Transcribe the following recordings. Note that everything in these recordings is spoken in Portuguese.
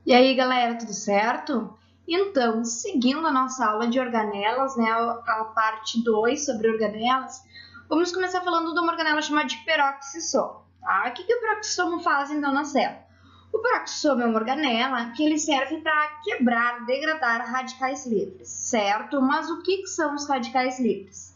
E aí, galera, tudo certo? Então, seguindo a nossa aula de organelas, né, a parte 2 sobre organelas, vamos começar falando de uma organela chamada de peroxissomo, tá? O que o peroxissomo faz, então, na célula? O peroxissomo é uma organela que ele serve para quebrar, degradar radicais livres, certo? Mas o que são os radicais livres?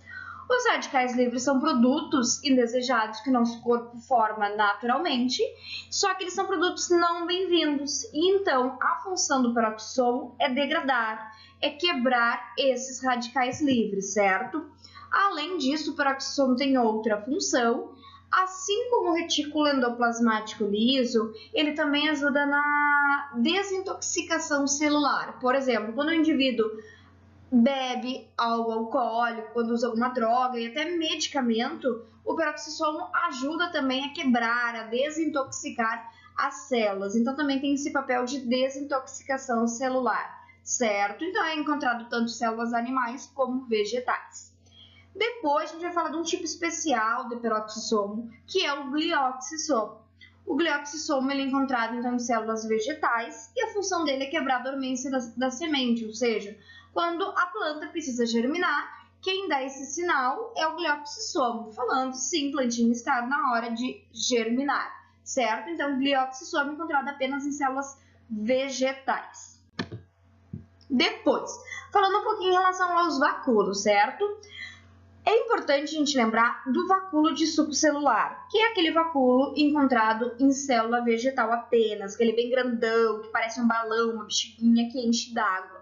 Os radicais livres são produtos indesejados que nosso corpo forma naturalmente, só que eles são produtos não bem-vindos. E então, a função do peroxissomo é degradar, é quebrar esses radicais livres, certo? Além disso, o peroxissomo tem outra função. Assim como o retículo endoplasmático liso, ele também ajuda na desintoxicação celular. Por exemplo, quando o indivíduo bebe algo alcoólico, quando usa alguma droga e até medicamento, o peroxissomo ajuda também a quebrar, a desintoxicar as células. Então também tem esse papel de desintoxicação celular, certo? Então é encontrado tanto células animais como vegetais. Depois a gente vai falar de um tipo especial de peroxissomo, que é o glioxissomo. O glioxissomo ele é encontrado então, em células vegetais e a função dele é quebrar a dormência da semente, ou seja, quando a planta precisa germinar, quem dá esse sinal é o glioxissomo, falando sim, plantinha está na hora de germinar, certo? Então, o glioxissomo é encontrado apenas em células vegetais. Depois, falando um pouquinho em relação aos vacúolos, certo? É importante a gente lembrar do vacúolo de suco celular, que é aquele vacúolo encontrado em célula vegetal apenas, aquele bem grandão, que parece um balão, uma bexiguinha que enche d'água.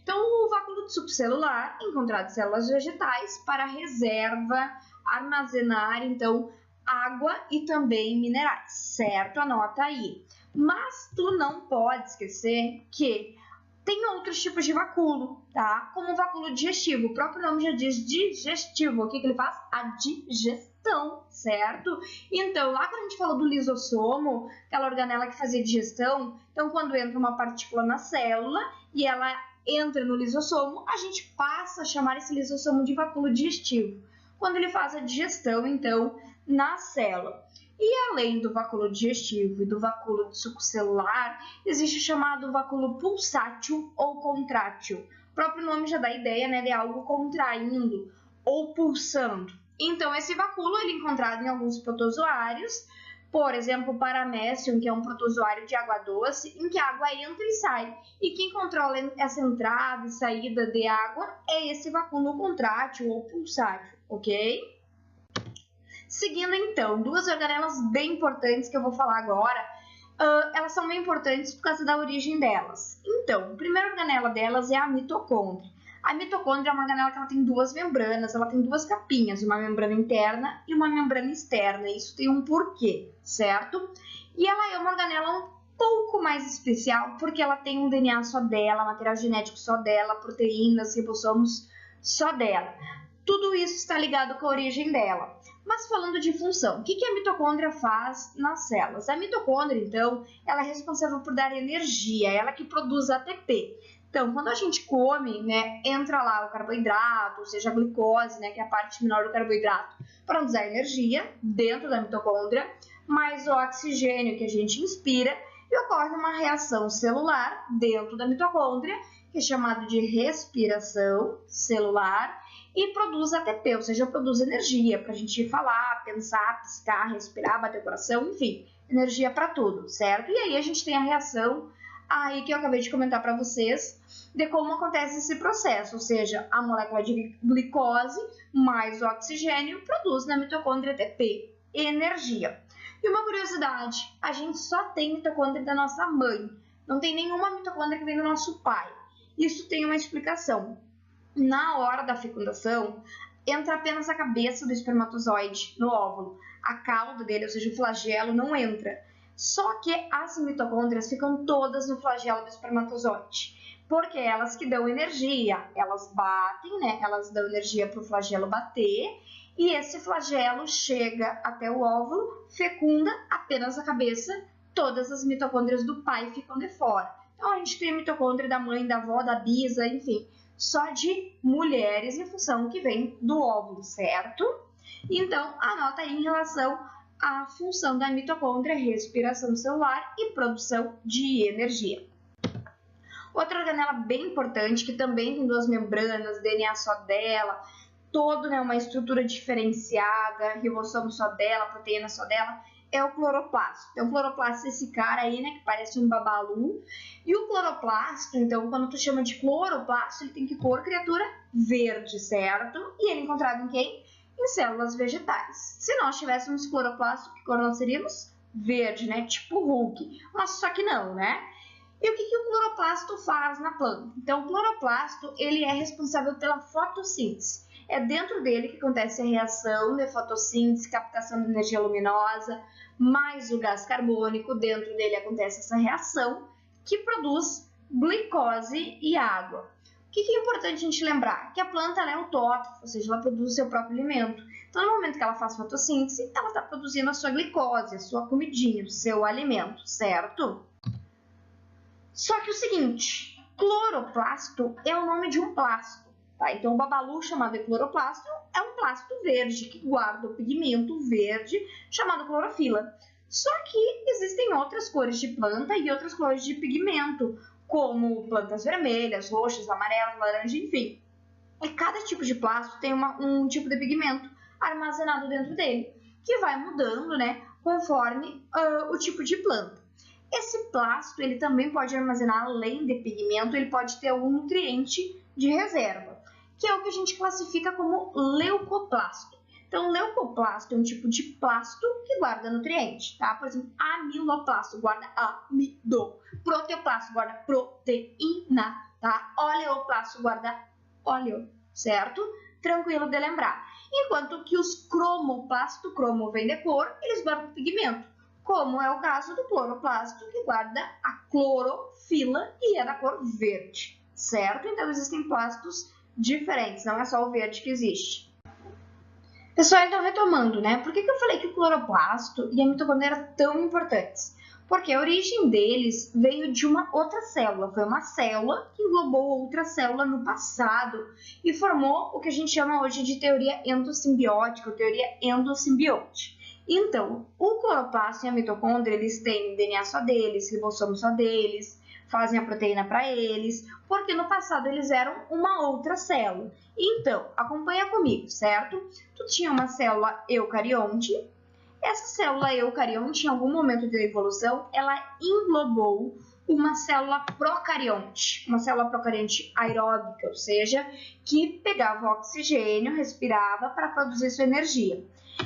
Então, o vacúolo de suco celular, encontrado em células vegetais, para reserva, armazenar, então, água e também minerais, certo? Anota aí. Mas tu não pode esquecer que tem outros tipos de vacúolo, tá? Como o vacúolo digestivo. O próprio nome já diz digestivo. O que ele faz? A digestão, certo? Então, lá quando a gente falou do lisossomo, aquela organela que fazia digestão, então quando entra uma partícula na célula e ela entra no lisossomo, a gente passa a chamar esse lisossomo de vacúolo digestivo. Quando ele faz a digestão, então, na célula. E além do vacúolo digestivo e do vacúolo de suco celular, existe o chamado vacúolo pulsátil ou contrátil. O próprio nome já dá ideia, né, de algo contraindo ou pulsando. Então, esse vacúolo ele é encontrado em alguns protozoários, por exemplo, o Paramecium, que é um protozoário de água doce, em que a água entra e sai. E quem controla essa entrada e saída de água é esse vacúolo contrátil ou pulsátil, ok? Seguindo então, duas organelas bem importantes que eu vou falar agora, elas são bem importantes por causa da origem delas. Então, a primeira organela delas é a mitocôndria. A mitocôndria é uma organela que ela tem duas membranas, ela tem duas capinhas, uma membrana interna e uma membrana externa. Isso tem um porquê, certo? E ela é uma organela um pouco mais especial porque ela tem um DNA só dela, material genético só dela, proteínas, ribossomos só dela. Tudo isso está ligado com a origem dela. Mas falando de função, o que a mitocôndria faz nas células? A mitocôndria, então, ela é responsável por dar energia, ela que produz ATP. Então, quando a gente come, né, entra lá o carboidrato, ou seja, a glicose, né, que é a parte menor do carboidrato, para nos dar energia dentro da mitocôndria, mais o oxigênio que a gente inspira e ocorre uma reação celular dentro da mitocôndria, que é chamado de respiração celular, e produz ATP, ou seja, produz energia para a gente falar, pensar, piscar, respirar, bater o coração, enfim, energia para tudo, certo? E aí a gente tem a reação aí que eu acabei de comentar para vocês de como acontece esse processo, ou seja, a molécula de glicose mais o oxigênio produz na mitocôndria ATP, energia. E uma curiosidade, a gente só tem mitocôndria da nossa mãe, não tem nenhuma mitocôndria que vem do nosso pai. Isso tem uma explicação. Na hora da fecundação, entra apenas a cabeça do espermatozoide no óvulo. A cauda dele, ou seja, o flagelo, não entra. Só que as mitocôndrias ficam todas no flagelo do espermatozoide, porque é elas que dão energia, elas batem, né? Elas dão energia para o flagelo bater, e esse flagelo chega até o óvulo, fecunda apenas a cabeça, todas as mitocôndrias do pai ficam de fora. Então a gente tem a mitocôndria da mãe, da avó, da bisa, enfim, só de mulheres em função que vem do óvulo, certo? Então, anota aí em relação à função da mitocôndria, respiração celular e produção de energia. Outra organela bem importante, que também tem duas membranas, DNA só dela, todo, né, uma estrutura diferenciada, ribossomo só dela, proteína só dela, é o cloroplasto. Então, o cloroplasto é esse cara aí, né, que parece um babalu. E o cloroplasto, então, quando tu chama de cloroplasto, ele tem que cor, criatura, verde, certo? E ele é encontrado em quem? Em células vegetais. Se nós tivéssemos cloroplasto, que cor nós seríamos? Verde, né? Tipo Hulk. Mas só que não, né? E o que o cloroplasto faz na planta? Então, o cloroplasto, ele é responsável pela fotossíntese. É dentro dele que acontece a reação de fotossíntese, captação de energia luminosa, mais o gás carbônico. Dentro dele acontece essa reação que produz glicose e água. O que é importante a gente lembrar? Que a planta ela é autótrofa, ou seja, ela produz o seu próprio alimento. Então, no momento que ela faz fotossíntese, ela está produzindo a sua glicose, a sua comidinha, o seu alimento, certo? Só que o seguinte, cloroplasto é o nome de um plasto. Tá? Então, o babalu chamado de cloroplasto é um plasto verde que guarda o pigmento verde chamado clorofila. Só que existem outras cores de planta e outras cores de pigmento, como plantas vermelhas, roxas, amarelas, laranja, enfim. E cada tipo de plasto tem um tipo de pigmento armazenado dentro dele, que vai mudando, né, conforme o tipo de planta. Esse plasto ele também pode armazenar, além de pigmento, ele pode ter algum nutriente de reserva, que é o que a gente classifica como leucoplasto. Então, leucoplasto é um tipo de plasto que guarda nutriente, tá? Por exemplo, amiloplasto guarda amido, proteoplasto guarda proteína, tá? Oleoplasto guarda óleo, certo? Tranquilo de lembrar. Enquanto que os cromoplasto, cromo vem de cor, eles guardam pigmento, como é o caso do cloroplasto, que guarda a clorofila e é da cor verde, certo? Então, existem plastos diferentes, não é só o verde que existe. Pessoal, então retomando, né? Por que eu falei que o cloroplasto e a mitocôndria eram tão importantes? Porque a origem deles veio de uma outra célula. Foi uma célula que englobou outra célula no passado e formou o que a gente chama hoje de teoria endossimbiótica, ou teoria endossimbionte. Então, o cloroplasto e a mitocôndria, eles têm DNA só deles, ribossomo só deles, fazem a proteína para eles, porque no passado eles eram uma outra célula. Então, acompanha comigo, certo? Tu tinha uma célula eucarionte. Essa célula eucarionte, em algum momento da evolução, ela englobou uma célula procarionte, uma célula procarionte aeróbica, ou seja, que pegava oxigênio, respirava para produzir sua energia.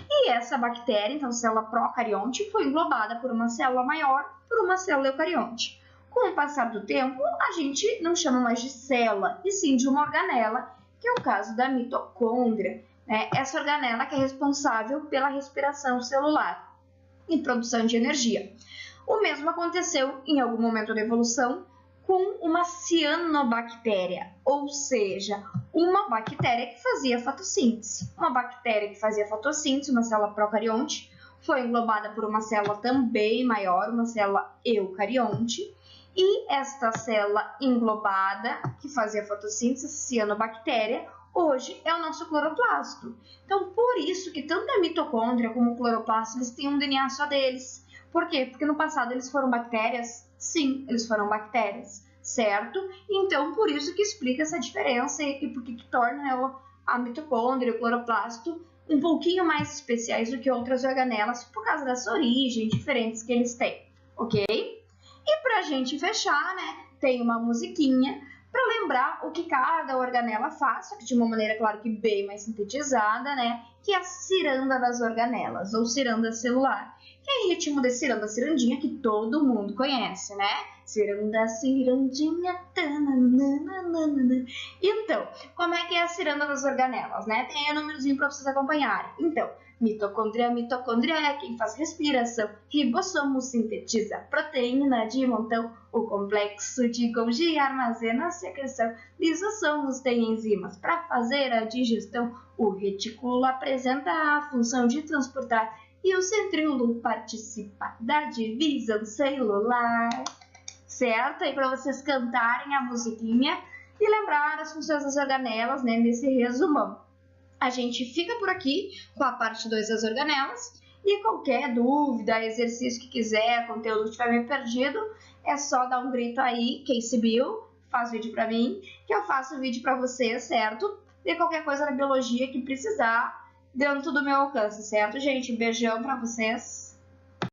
E essa bactéria, então célula procarionte, foi englobada por uma célula maior, por uma célula eucarionte. Com o passar do tempo, a gente não chama mais de célula, e sim de uma organela, que é o caso da mitocôndria, né? Essa organela que é responsável pela respiração celular e produção de energia. O mesmo aconteceu em algum momento da evolução com uma cianobactéria, ou seja, uma bactéria que fazia fotossíntese. Uma bactéria que fazia fotossíntese, uma célula procarionte, foi englobada por uma célula também maior, uma célula eucarionte, e esta célula englobada, que fazia fotossíntese, cianobactéria, hoje é o nosso cloroplasto. Então, por isso que tanto a mitocôndria como o cloroplasto, eles têm um DNA só deles. Por quê? Porque no passado eles foram bactérias? Sim, eles foram bactérias, certo? Então, por isso que explica essa diferença e por que torna a mitocôndria e o cloroplasto um pouquinho mais especiais do que outras organelas, por causa dessa origem diferentes que eles têm, ok? E pra gente fechar, né, tem uma musiquinha para lembrar o que cada organela faz, só que de uma maneira, claro que bem mais sintetizada, né, que é a ciranda das organelas, ou ciranda celular, que é ritmo de ciranda cirandinha que todo mundo conhece, né? Ciranda cirandinha, tananana. Então, como é que é a ciranda das organelas, né? Tem aí um númerozinho para vocês acompanharem. Então, mitocôndria é quem faz respiração, ribossomo sintetiza proteína de montão, o complexo de Golgi armazena a secreção, lisossomos têm enzimas para fazer a digestão, o retículo apresenta a função de transportar e o centríolo participa da divisão celular. Certo? Aí para vocês cantarem a musiquinha e lembrar as funções das organelas, né, nesse resumão. A gente fica por aqui com a parte 2 das organelas e qualquer dúvida, exercício que quiser, conteúdo que tiver meio perdido, é só dar um grito aí, Casey Bill, faz vídeo pra mim, que eu faço vídeo pra vocês, certo? E qualquer coisa na biologia que precisar dentro do meu alcance, certo, gente? Beijão pra vocês.